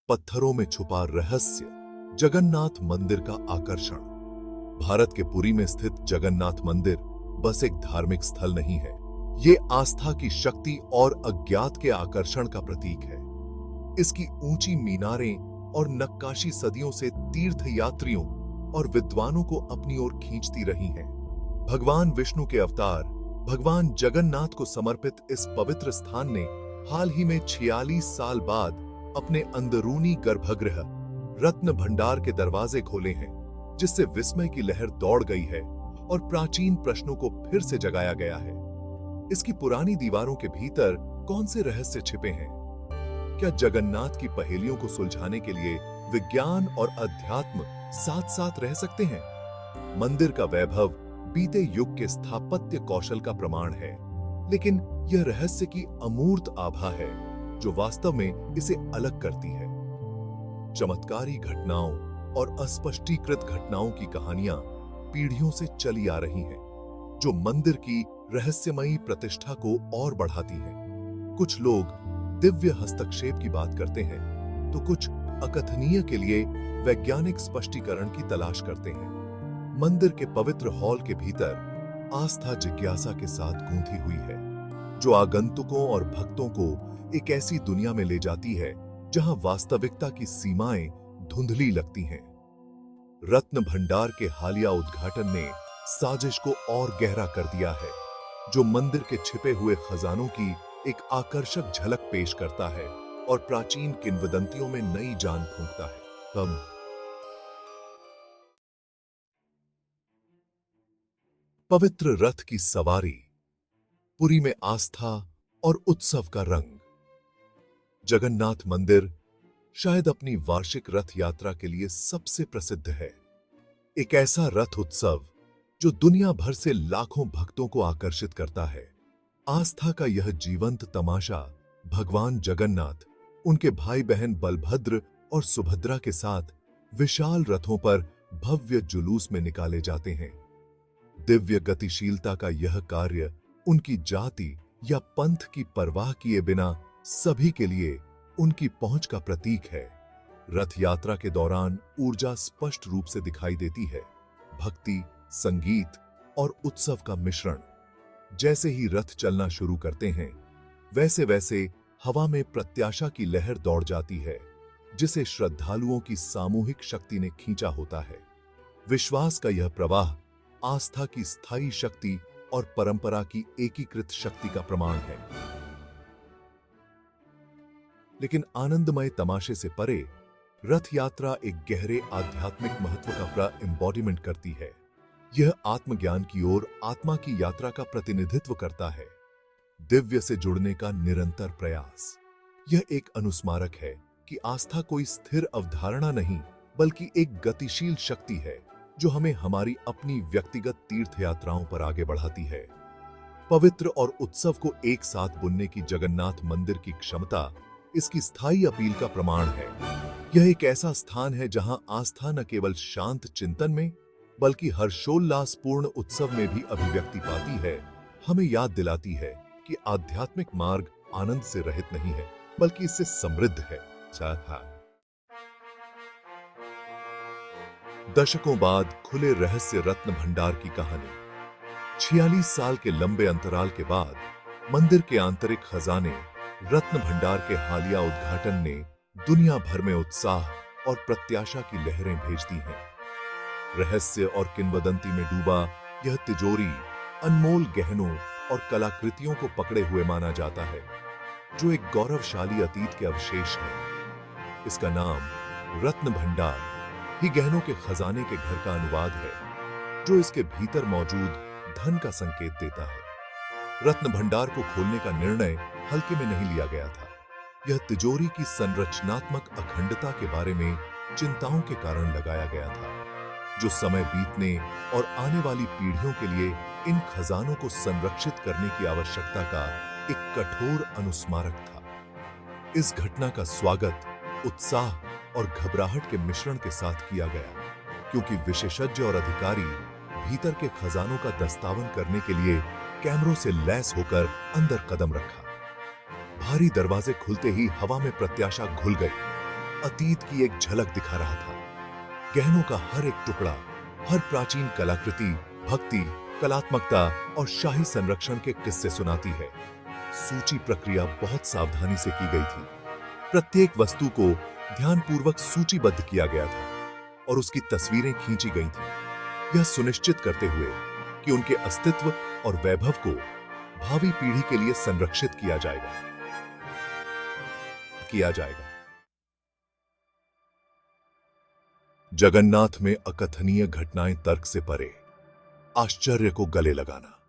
पत्थरों में छुपा रहस्य, जगन्नाथ मंदिर का आकर्षण। भारत के पुरी में स्थित जगन्नाथ मंदिर बस एक धार्मिक स्थल नहीं है, ये आस्था की शक्ति और अज्ञात के आकर्षण का प्रतीक है। इसकी ऊंची मीनारें और नक्काशी सदियों से तीर्थयात्रियों और विद्वानों को अपनी ओर खींचती रही हैं। भगवान विष्णु के अवतार भगवान जगन्नाथ को समर्पित इस पवित्र स्थान ने हाल ही में 46 साल बाद अपने अंदरूनी गर्भगृह रत्न भंडार के दरवाजे खोले हैं, जिससे विस्मय की लहर दौड़ गई है और प्राचीन प्रश्नों को फिर से जगाया गया है। इसकी पुरानी दीवारों के भीतर कौन से रहस्य छिपे हैं? क्या जगन्नाथ की पहेलियों को सुलझाने के लिए विज्ञान और अध्यात्म साथ साथ रह सकते हैं? मंदिर का वैभव बीते युग के स्थापत्य कौशल का प्रमाण है, लेकिन यह रहस्य की अमूर्त आभा है जो वास्तव में इसे अलग करती है। चमत्कारी घटनाओं और अस्पष्टीकृत घटनाओं की कहानियां पीढ़ियों से चली आ रही हैं, जो मंदिर की रहस्यमयी प्रतिष्ठा को और बढ़ाती हैं। कुछ लोग दिव्य हस्तक्षेप की बात करते हैं, तो कुछ अकथनीय के लिए वैज्ञानिक स्पष्टीकरण की तलाश करते हैं। मंदिर के पवित्र हॉल के भीतर आस्था जिज्ञासा के साथ गूंथी हुई है, जो आगंतुकों और भक्तों को एक ऐसी दुनिया में ले जाती है जहां वास्तविकता की सीमाएं धुंधली लगती हैं। रत्न भंडार के हालिया उद्घाटन ने साजिश को और गहरा कर दिया है, जो मंदिर के छिपे हुए खजानों की एक आकर्षक झलक पेश करता है और प्राचीन किंवदंतियों में नई जान फूंकता है। पवित्र रथ की सवारी, पुरी में आस्था और उत्सव का रंग। जगन्नाथ मंदिर शायद अपनी वार्षिक रथ यात्रा के लिए सबसे प्रसिद्ध है। एक ऐसा रथ उत्सव जो दुनिया भर से लाखों भक्तों को आकर्षित करता है। आस्था का यह जीवंत तमाशा भगवान जगन्नाथ, उनके भाई बहन बलभद्र और सुभद्रा के साथ विशाल रथों पर भव्य जुलूस में निकाले जाते हैं। दिव्य गतिशीलता का यह कार्य उनकी जाति या पंथ की परवाह किए बिना सभी के लिए उनकी पहुंच का प्रतीक है। रथ यात्रा के दौरान ऊर्जा स्पष्ट रूप से दिखाई देती है, भक्ति, संगीत और उत्सव का मिश्रण। जैसे ही रथ चलना शुरू करते हैं, वैसे वैसे हवा में प्रत्याशा की लहर दौड़ जाती है, जिसे श्रद्धालुओं की सामूहिक शक्ति ने खींचा होता है। विश्वास का यह प्रवाह आस्था की स्थायी शक्ति और परंपरा की एकीकृत शक्ति का प्रमाण है। लेकिन आनंदमय तमाशे से परे रथ यात्रा एक गहरे आध्यात्मिक महत्व का एम्बॉडीमेंट करती है। यह आत्मज्ञान की ओर आत्मा की यात्रा का प्रतिनिधित्व करता है, दिव्य से जुड़ने का निरंतर प्रयास। यह एक अनुस्मारक है कि आस्था कोई स्थिर अवधारणा नहीं, बल्कि एक गतिशील शक्ति है जो हमें हमारी अपनी व्यक्तिगत तीर्थ यात्राओं पर आगे बढ़ाती है। पवित्र और उत्सव को एक साथ बुनने की जगन्नाथ मंदिर की क्षमता इसकी स्थायी अपील का प्रमाण है। यह एक ऐसा स्थान है जहां आस्था न केवल शांत चिंतन में, बल्कि हर्षोल्लासपूर्ण उत्सव में भी अभिव्यक्ति पाती है। हमें याद दिलाती है कि आध्यात्मिक मार्ग आनंद से रहित नहीं है, बल्कि इससे समृद्ध है। दशकों बाद खुले रहस्य रत्न भंडार की कहानी। 46 साल के लंबे अंतराल के बाद मंदिर के आंतरिक खजाने रत्न भंडार के हालिया उद्घाटन ने दुनिया भर में उत्साह और प्रत्याशा की लहरें भेज दी हैं। रहस्य और किंवदंती में डूबा यह तिजोरी अनमोल गहनों और कलाकृतियों को पकड़े हुए माना जाता है, जो एक गौरवशाली अतीत के अवशेष हैं। इसका नाम रत्न भंडार ही गहनों के खजाने के घर का अनुवाद है, जो इसके भीतर मौजूद धन का संकेत देता है। रत्न भंडार को खोलने का निर्णय हल्के में नहीं लिया गया था। यह तिजोरी की संरचनात्मक अखंडता के बारे में चिंताओं के कारण लगाया गया था, जो समय बीतने और आने वाली पीढ़ियों के लिए इन खजानों को संरक्षित करने की आवश्यकता का एक कठोर अनुस्मारक था। इस घटना का स्वागत उत्साह और घबराहट के मिश्रण के साथ किया गया, क्योंकि विशेषज्ञ और अधिकारी भीतर के खजानों का दस्तावन करने के लिए कैमरों से लैस होकर अंदर कदम रखा। भारी दरवाजे खुलते ही हवा में प्रत्याशा घुल गई। अतीत की एक झलक दिखा रहा था। गहनों का हर एक टुकड़ा, हर प्राचीन कलाकृति भक्ति, कलात्मकता और शाही संरक्षण के किस्से सुनाती है। सूची प्रक्रिया बहुत सावधानी से की गई थी। प्रत्येक वस्तु को ध्यानपूर्वक सूचीबद्ध किया गया था और उसकी तस्वीरें खींची गई थीं, यह सुनिश्चित करते हुए कि उनके अस्तित्व और वैभव को भावी पीढ़ी के लिए संरक्षित किया जाएगा। जगन्नाथ में अकथनीय घटनाएं तर्क से परे, आश्चर्य को गले लगाना।